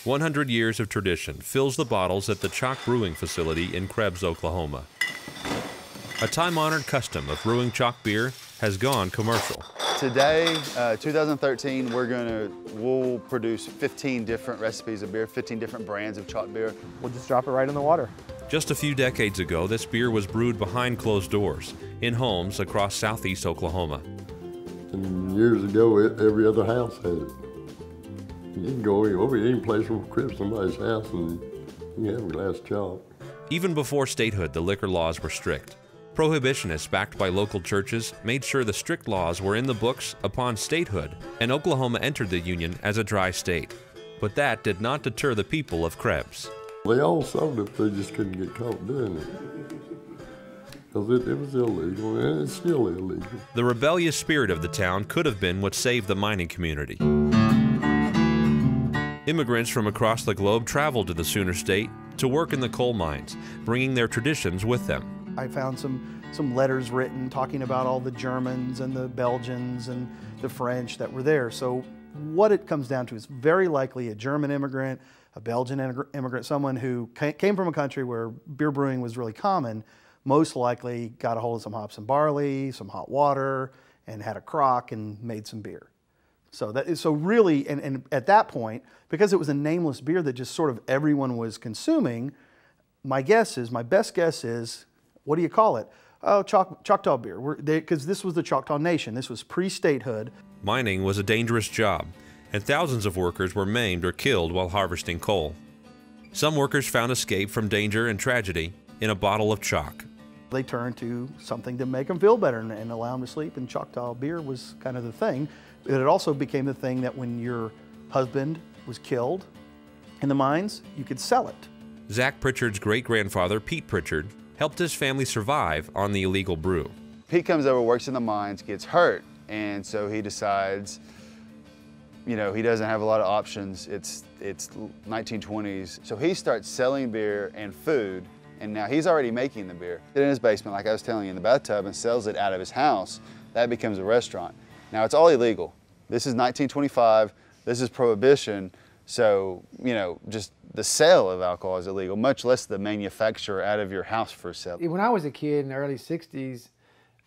100 years of tradition fills the bottles at the Choc brewing facility in Krebs, Oklahoma. A time-honored custom of brewing Choc beer has gone commercial. Today, 2013, we'll produce 15 different recipes of beer, 15 different brands of Choc beer. We'll just drop it right in the water. Just a few decades ago, this beer was brewed behind closed doors in homes across southeast Oklahoma. And years ago, every other house had it. You can go over any place from Krebs, somebody's house, and you have a glass of Choc. Even before statehood, the liquor laws were strict. Prohibitionists backed by local churches made sure the strict laws were in the books upon statehood, and Oklahoma entered the Union as a dry state. But that did not deter the people of Krebs. They all sold it, they just couldn't get caught doing it. Because it was illegal, and it's still illegal. The rebellious spirit of the town could have been what saved the mining community. Immigrants from across the globe traveled to the Sooner State to work in the coal mines, bringing their traditions with them. I found some letters written talking about all the Germans and the Belgians and the French that were there. So what it comes down to is very likely a German immigrant, a Belgian immigrant, someone who came from a country where beer brewing was really common, most likely got a hold of some hops and barley, some hot water, and had a crock and made some beer. So really, and at that point, because it was a nameless beer that just sort of everyone was consuming, my best guess is, what do you call it? Oh, Choctaw beer, because this was the Choctaw Nation. This was pre-statehood. Mining was a dangerous job, and thousands of workers were maimed or killed while harvesting coal. Some workers found escape from danger and tragedy in a bottle of Choc. They turned to something to make them feel better and allow them to sleep, and Choctaw beer was kind of the thing. But it also became the thing that when your husband was killed in the mines, you could sell it. Zach Pritchard's great-grandfather, Pete Pritchard, helped his family survive on the illegal brew. Pete comes over, works in the mines, gets hurt, and so he decides, you know, he doesn't have a lot of options. It's 1920s. So he starts selling beer and food, and now he's already making the beer. In his basement, like I was telling you, in the bathtub, and sells it out of his house. That becomes a restaurant. Now, it's all illegal. This is 1925, this is Prohibition, so, you know, just the sale of alcohol is illegal, much less the manufacture out of your house for sale. When I was a kid in the early 60s,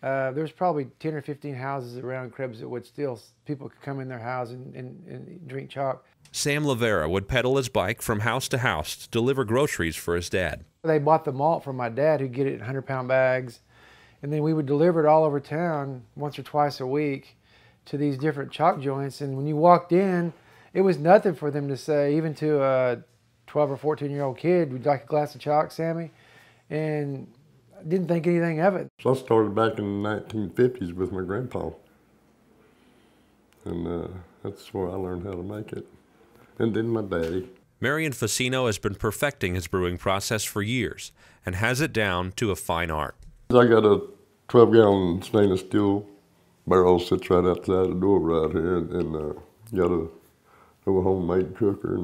there was probably 10 or 15 houses around Krebs that would still, people could come in their house and drink Choc. Sam Lavera would pedal his bike from house to house to deliver groceries for his dad. They bought the malt from my dad, who'd get it in 100-pound bags, and then we would deliver it all over town once or twice a week to these different Choc joints. And when you walked in, it was nothing for them to say, even to a 12 or 14-year-old kid, would you like a glass of Choc, Sammy? And I didn't think anything of it. So I started back in the 1950s with my grandpa. And that's where I learned how to make it. And then my daddy. Marion Facino has been perfecting his brewing process for years and has it down to a fine art. I got a 12-gallon stainless steel barrel sits right outside the door right here, and got a homemade cooker.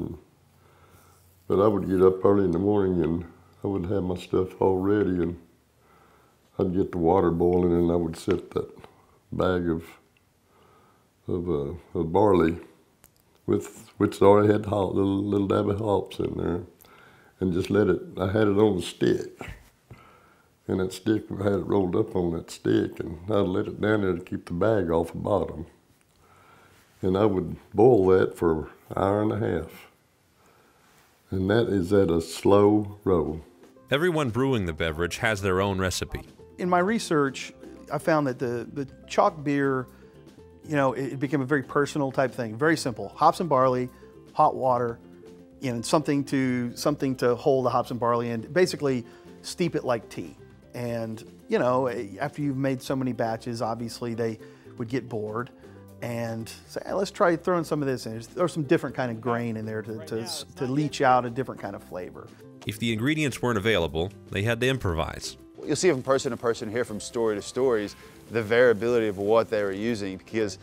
But I would get up early in the morning and I would have my stuff all ready, and I'd get the water boiling, and I would set that bag of barley which already had little dab of hops in there, and just let it. I had it on the stick. And that stick, I had it rolled up on that stick, and I'd let it down there to keep the bag off the bottom. And I would boil that for an hour and a half. And that is at a slow roll. Everyone brewing the beverage has their own recipe. In my research, I found that the Choc beer, you know, it became a very personal type thing, very simple. Hops and barley, hot water, and something to hold the hops and barley in. Basically, steep it like tea. And, you know, after you've made so many batches, obviously they would get bored and say, hey, let's try throwing some of this in. There's some different kind of grain in there to leach out a different kind of flavor. If the ingredients weren't available, they had to improvise. You'll see from person to person, hear from story to stories, the variability of what they were using, because,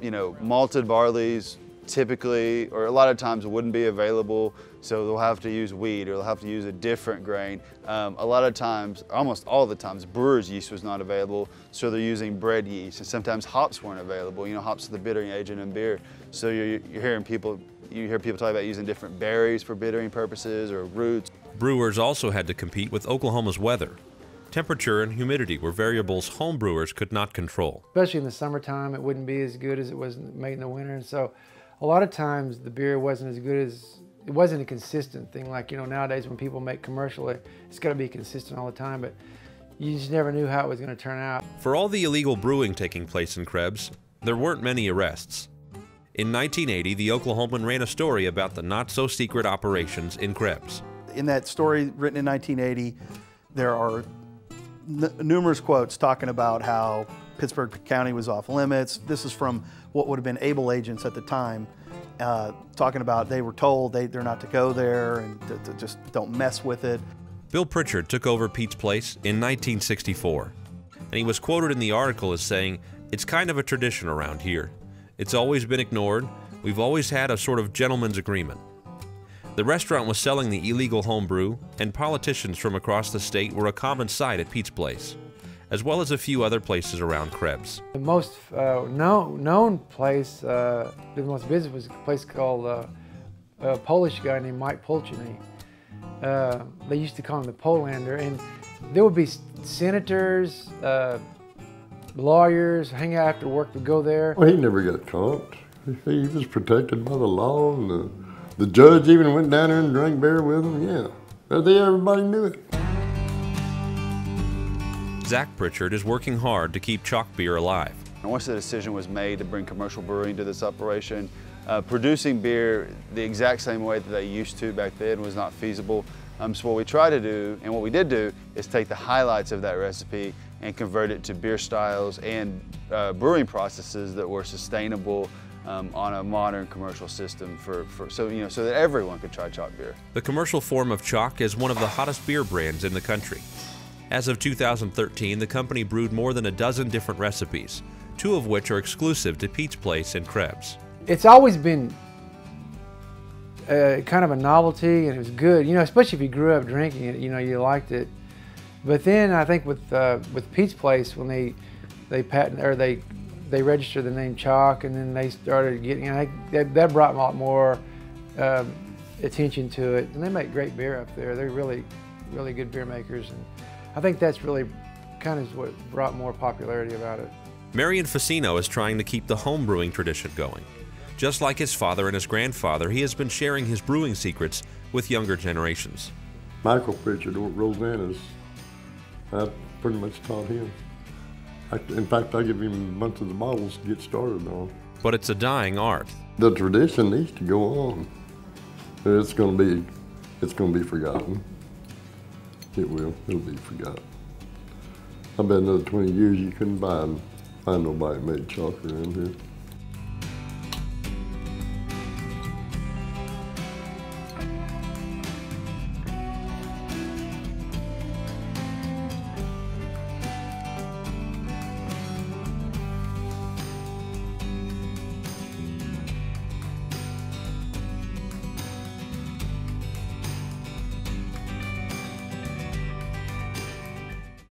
you know, malted barleys typically, or a lot of times, wouldn't be available, so they'll have to use wheat or they'll have to use a different grain. A lot of times, almost all the times, brewer's yeast was not available, so they're using bread yeast, and sometimes hops weren't available. You know, hops are the bittering agent in beer, so you're hearing people You hear people talk about using different berries for bittering purposes or roots. Brewers also had to compete with Oklahoma's weather. Temperature and humidity were variables home brewers could not control. Especially in the summertime, it wouldn't be as good as it was made in the winter. And so a lot of times the beer wasn't as good as, it wasn't a consistent thing. Like, you know, nowadays when people make commercial, it's got to be consistent all the time, but you just never knew how it was going to turn out. For all the illegal brewing taking place in Krebs, there weren't many arrests. In 1980, the Oklahoman ran a story about the not-so-secret operations in Krebs. In that story written in 1980, there are numerous quotes talking about how Pittsburgh County was off limits. This is from what would have been able agents at the time, talking about they were told they're not to go there and to just don't mess with it. Bill Pritchard took over Pete's Place in 1964, and he was quoted in the article as saying, "It's kind of a tradition around here. It's always been ignored. We've always had a sort of gentleman's agreement." The restaurant was selling the illegal homebrew, and politicians from across the state were a common sight at Pete's Place, as well as a few other places around Krebs. The most known place, the most visited, was a place called a Polish guy named Mike Polcheny. They used to call him the Polander, and there would be senators, lawyers, hang out after work to go there. Well, he never got caught. He was protected by the law, and the judge even went down there and drank beer with him. Yeah, everybody knew it. Zach Pritchard is working hard to keep Choc beer alive. And once the decision was made to bring commercial brewing to this operation, producing beer the exact same way that they used to back then was not feasible. So what we try to do, and what we did do, is take the highlights of that recipe and convert it to beer styles and brewing processes that were sustainable on a modern commercial system so that everyone could try Choc beer. The commercial form of Choc is one of the hottest beer brands in the country. As of 2013, the company brewed more than a dozen different recipes, 2 of which are exclusive to Pete's Place in Krebs. It's always been kind of a novelty, and it was good, you know, especially if you grew up drinking it, you know, you liked it. But then I think with Pete's Place, when they patent or they registered the name Choc, and then they started getting, you know, that brought a lot more attention to it, and they make great beer up there. They're really good beer makers, and I think that's really kind of what brought more popularity about it. Marion Facino is trying to keep the home brewing tradition going. Just like his father and his grandfather, he has been sharing his brewing secrets with younger generations. Michael Pritchard, Rosanna's, I pretty much taught him. In fact, I give him a bunch of the bottles to get started on. But it's a dying art. The tradition needs to go on. It's going to be forgotten. It will. It'll be forgotten. I bet another 20 years you couldn't find nobody that made Choc around here.